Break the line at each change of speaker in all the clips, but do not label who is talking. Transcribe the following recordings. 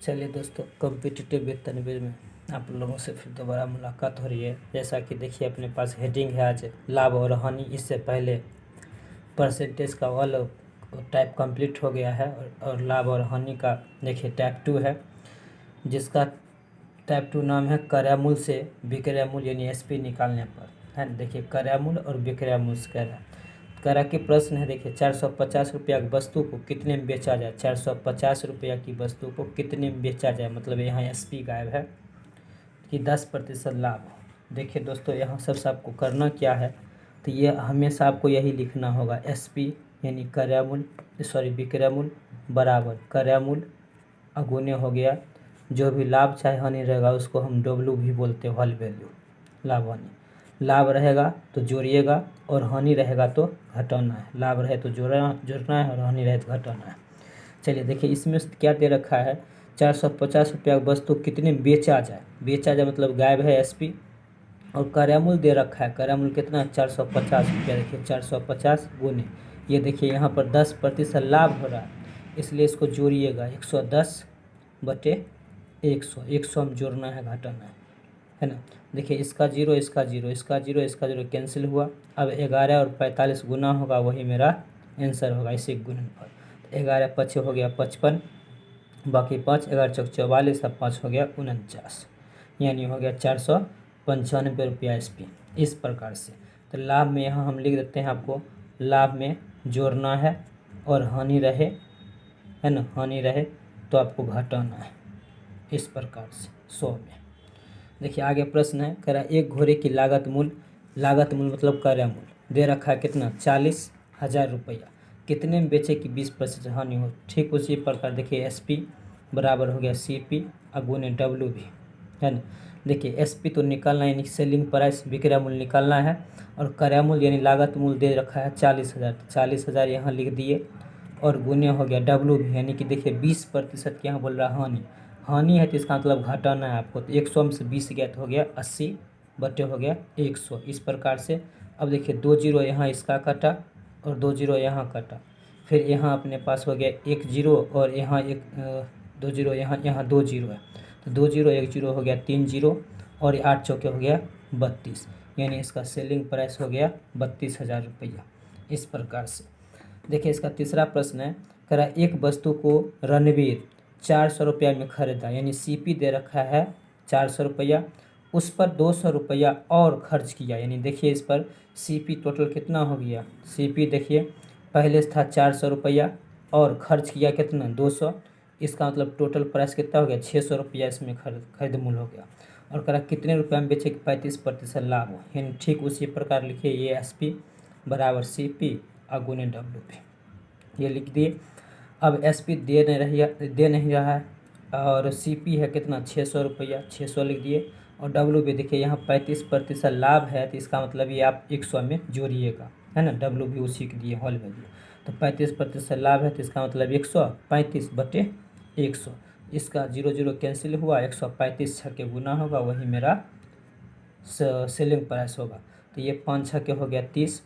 चलिए दोस्तों, competitive with Tanveer में आप लोगों से फिर दोबारा मुलाकात हो रही है। जैसा कि देखिए अपने पास हेडिंग है आज लाभ और हानि। इससे पहले परसेंटेज का वाला टाइप कंप्लीट हो गया है और लाभ और हानि का देखिए टाइप 2 है, जिसका टाइप 2 नाम है क्रय मूल्य से विक्रय मूल्य यानी एसपी निकालने पर है। देखिए क्रय मूल्य और विक्रय मूल्य से कह रहा है। क्रय के प्रश्न है, देखिए 450 रुपया की वस्तु को कितने में बेचा जाए। 450 रुपया की वस्तु को कितने में बेचा जाए, मतलब यहाँ एसपी गायब है कि 10% लाभ। देखिए दोस्तों, यहाँ सबसे आपको करना क्या है, तो ये हमेशा आपको यही लिखना होगा, एसपी यानी क्रय मूल्य विक्रय मूल्य बराबर क्रय मूल्य अगुने हो गया जो भी लाभ चाहे हानि रहेगा उसको हम डब्ल्यू भी बोलते हैं, होल वैल्यू। लाभ हानि, लाभ रहेगा तो जोड़िएगा और हानि रहेगा तो घटाना है। लाभ रहे तो जोड़ना है और हानि रहे तो घटाना है। चलिए देखिए इसमें क्या दे रखा है, 450 रुपया वस्तु कितने बेचा जाए। बेचा जाए मतलब गायब है एसपी, और क्रय मूल्य दे रखा है। क्रय मूल्य कितना है, 450 रुपया। देखिए 450 गुने, ये देखिए यहाँ पर 10% लाभ हो रहा है, इसलिए इसको जोड़िएगा 110/100 में जोड़ना है, घटाना है ना। देखिए इसका जीरो इसका जीरो इसका जीरो इसका जीरो कैंसिल हुआ। अब 11 और 45 गुना होगा, वही मेरा आंसर होगा, इसी गुणनफल। 11 पचे हो गया 55, बाकी 5, 11 चौक 44, अब 5 हो गया 49, यानी हो गया 495 रुपया एसपी। इस प्रकार से तो लाभ में यहाँ हम लिख देते हैं, आपको लाभ में जोड़ना है और हानि रहे है ना, हानि रहे तो आपको घटाना है, इस प्रकार से 100 में। देखिए आगे प्रश्न है, कह रहा है एक घोड़े की लागत मूल्य मतलब क्रय मूल्य दे रखा है कितना, 40,000 रुपया। कितने में बेचे कि 20% हानि हो। ठीक उसी प्रकार देखिए एसपी बराबर हो गया सीपी अगुने डब्ल्यू भी है ना। देखिए एसपी तो निकालना है यानी सेलिंग प्राइस विक्रय मूल्य निकालना है, और क्रय मूल्य यानी लागत मूल्य दे रखा है 40,000, तो 40,000 यहाँ लिख दिए और गुने हो गया डब्ल्यू भी, यानी कि देखिए 20% यहाँ बोल रहा हानि। हानि है तो इसका मतलब घटाना है आपको, तो 100 में से 20 गया तो हो गया 80 बटे हो गया 100, इस प्रकार से। अब देखिए 2 जीरो यहाँ इसका कटा और 2 जीरो यहाँ कटा, फिर यहाँ अपने पास हो गया 1 जीरो और यहाँ 2 जीरो, यहाँ 2 जीरो है, तो 2 जीरो 1 जीरो हो गया 3 जीरो, और 8 चौके हो गया 32, यानी इसका सेलिंग प्राइस हो गया 32,000 रुपया। इस प्रकार से देखिए इसका तीसरा प्रश्न है, कह रहा एक वस्तु को रणवीर 400 रुपया में खरीदा, यानी सीपी दे रखा है 400 रुपया, उस पर 200 रुपया और खर्च किया, यानी देखिए इस पर सीपी टोटल कितना हो गया। सीपी देखिए पहले से था 400 रुपया और खर्च किया कितना 200, इसका मतलब टोटल प्राइस कितना हो गया 600 रुपया इसमें खरीद मूल्य हो गया। और कह रहा कितने रुपये में बेचे कि 35% लाभ हो, यानी ठीक उसी प्रकार लिखिए ये एसपी बराबर सीपी अगुने डब्ल्यू पी, ये लिख दिए। अब एसपी दे नहीं रहा है और सीपी है कितना 600 रुपया, 600 लिख दिए, और डब्ल्यू भी देखिए यहाँ 35% लाभ है, तो इसका मतलब ये आप 100 में जोड़िएगा है ना, डब्ल्यू भी उसी के दिए होल वैल्यू। तो 35% लाभ है तो इसका मतलब 135/100, इसका 0 0 कैंसिल हुआ, 135 छक्के गुना होगा, वही मेरा सेलिंग प्राइस होगा। तो ये 5 छक्के हो गया 30,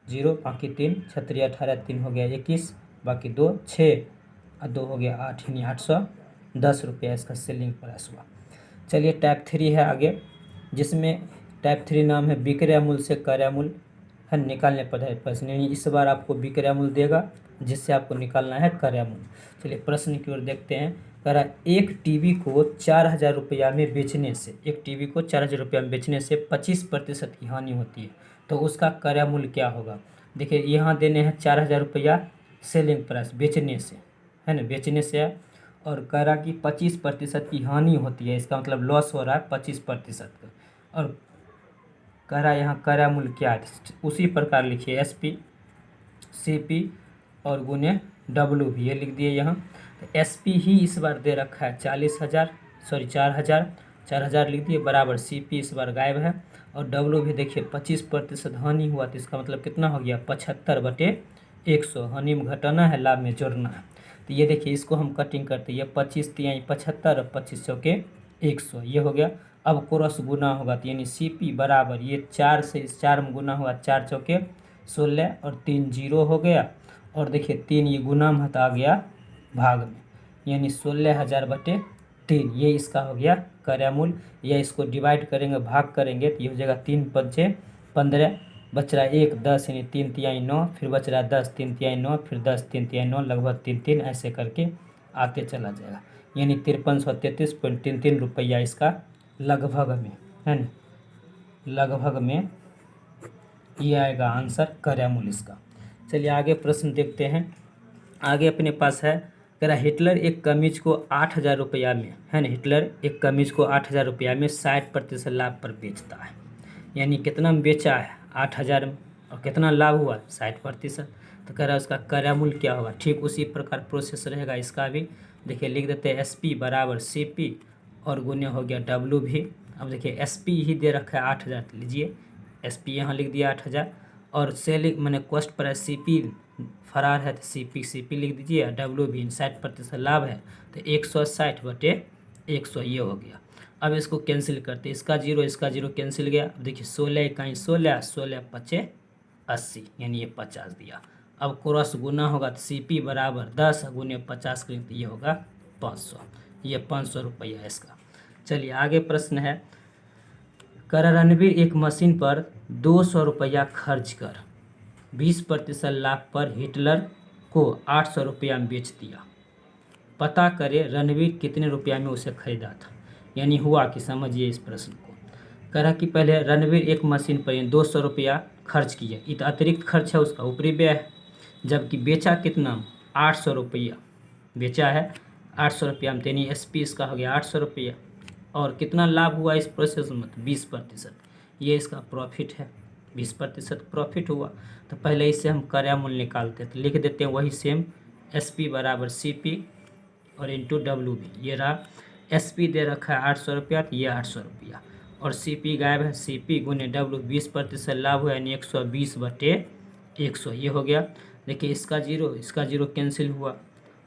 0 बाकी 3 छत्तरी 18, 3 हो गया 21, बाकी 2 6 और 2 हो गया 8, यानी 810 रुपया इसका सेलिंग प्राइस हुआ। चलिए टाइप 3 है आगे, जिसमें टाइप 3 नाम है विक्रय मूल्य से क्रय मूल्य है निकालने पर है प्रश्न, यानी इस बार आपको विक्रय मूल्य देगा जिससे आपको निकालना है क्रय मूल्य। चलिए प्रश्न की ओर देखते हैं, कह रहा एक टीवी को 4,000 रुपया में बेचने से, एक टीवी को 4,000 रुपया में बेचने से 25% की हानि होती है, तो उसका क्रय मूल्य क्या होगा। देखिए यहाँ देने हैं 4,000 रुपया सेलिंग प्राइस बेचने से है ना, बेचने से है, और कह रहा कि 25% की हानि होती है, इसका मतलब लॉस हो रहा है 25% का, और कह रहा है यहाँ क्रय मूल्य क्या है। उसी प्रकार लिखिए एसपी सीपी और गुने डब्ल्यू भी, ये लिख दिए यहाँ। तो एसपी ही इस बार दे रखा है 4,000 लिख दिए बराबर सीपी इस बार गायब है, और डब्ल्यू भी देखिए 25% हानि हुआ, तो इसका मतलब कितना हो गया 75/100, हानि में घटाना है लाभ में जोड़ना है। तो ये देखिए इसको हम कटिंग करते हैं, ये 25 तिहाई 75 और 25 चौके 100, ये हो गया। अब क्रॉस गुना होगा तो यानी सीपी बराबर ये 4 से इस 4 में गुना हुआ, 4 चौके 16 और 3 जीरो हो गया, और देखिए 3 ये गुना में आ गया भाग में, यानी 16,000 बटे 3, ये इसका हो गया क्रय मूल्य। या इसको डिवाइड करेंगे, भाग करेंगे तो ये हो जाएगा 3 पंचे 15, बच रहा 1 10 यानी 3 तिहाई 9, फिर बच रहा 10 3 तिहाई 9, फिर 10 3 तिहाई 9, लगभग 3 ऐसे करके आते चला जाएगा। यानी 5333.33 रुपया इसका लगभग में, है ना, लगभग में ये आएगा आंसर क्रय मूल्य इसका। चलिए आगे प्रश्न देखते हैं। आगे अपने पास है, कह रहा हिटलर एक कमीज को 8,000 रुपया में, है ना, हिटलर एक कमीज को 8,000 रुपया में 60% लाभ पर बेचता है। यानी कितना में बेचा है, 8,000 में, और कितना लाभ हुआ 60%। तो कह रहा है उसका क्रय मूल्य क्या होगा। ठीक उसी प्रकार प्रोसेस रहेगा इसका भी। देखिए लिख देते हैं SP बराबर CP और गुने हो गया W भी। अब देखिए SP ही दे रखा है 8,000, लीजिए SP यहाँ लिख दिया 8,000, और सेलिंग मैंने कॉस्ट प्राइस CP फरार है तो CP लिख दीजिए, W भी 60% लाभ है तो 160 बटे 100 ये हो गया। अब इसको कैंसिल करते, इसका जीरो कैंसिल गया। अब देखिए 16 इकाई 16, 16 पचे 80, यानी ये 50 दिया। अब क्रॉस गुना होगा तो CP बराबर 10 गुने 50 करेंगे तो ये होगा 500, ये 500 रुपया इसका। चलिए आगे प्रश्न है, कर रणवीर एक मशीन पर 200 रुपया खर्च कर 20% लाभ पर हिटलर को 800 रुपया में बेच दिया। पता करें रणवीर कितने रुपया में उसे खरीदा था। यानी हुआ कि समझिए इस प्रश्न को। कह रहा कि पहले रणवीर एक मशीन पर 200 रुपया खर्च किया, ये तो अतिरिक्त खर्च है उसका, ऊपरी व्यय है। जबकि बेचा कितना, 800 रुपया बेचा है 800 रुपया में, यानी SP इसका हो गया 800 रुपया। और कितना लाभ हुआ इस प्रोसेस में, 20%, ये इसका प्रॉफिट है, 20% प्रॉफिट हुआ। तो पहले इससे हम क्रय मूल्य निकालते हैं, तो लिख देते हैं वही सेम, SP बराबर CP और इंटू W भी। ये रहा SP दे रखा है 800 रुपया, तो ये 800 रुपया, और CP गायब है, CP गुने W 20% लाभ हुआ, यानी 120 बटे 100 ये हो गया। देखिए इसका जीरो कैंसिल हुआ।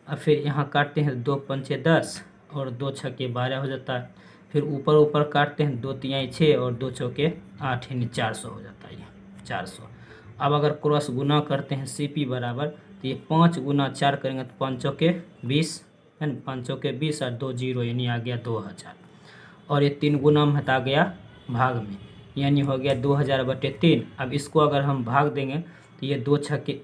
अब फिर यहाँ काटते हैं 2 पंचे 10 और 2 छक्के 12 हो जाता है। फिर ऊपर काटते हैं 2 तिहाई 6 और 2 चौके 8, यानी 400 हो जाता है, ये 400। अब अगर क्रॉस गुना करते हैं CP बराबर, तो ये 5 गुना 4 करेंगे तो 5 चौके 20, है ना, 5 चौके 20 और 2 जीरो, यानी आ गया 2000। और ये 3 गुना में हटा गया भाग में, यानी हो गया 2000 बटे 3। अब इसको अगर हम भाग देंगे तो ये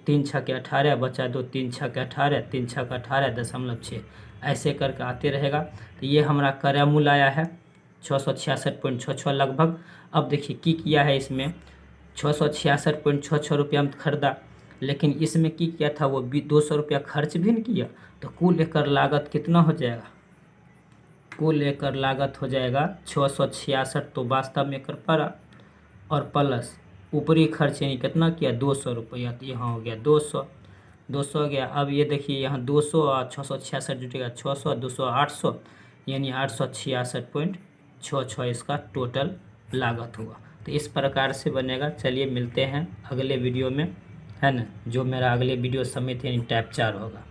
3 छक्के 18 बचा 2, 3 छक्के 18, 3 छक्के 18.6 ऐसे करके आते रहेगा। तो ये हमारा क्रय मूल्य आया है 666.66 लगभग। अब देखिए की किया है इसमें, 666.66 रुपया में खरीदा, लेकिन इसमें की किया था वो 200 रुपया खर्च भी नहीं किया। तो कुल एकर लागत कितना हो जाएगा, कुल एकर लागत हो जाएगा 666, तो वास्तव में एकर पड़ा, और प्लस ऊपरी खर्च यानी कितना किया 200 रुपया, तो यहाँ हो गया 200 हो गया। अब ये देखिए यहाँ 200 और 666 जुटेगा, 600 200 800, यानी 866.66 इसका टोटल लागत हुआ। तो इस प्रकार से बनेगा। चलिए मिलते हैं अगले वीडियो में, है ना, जो मेरा अगले वीडियो समेत यानी टाइप 4 होगा।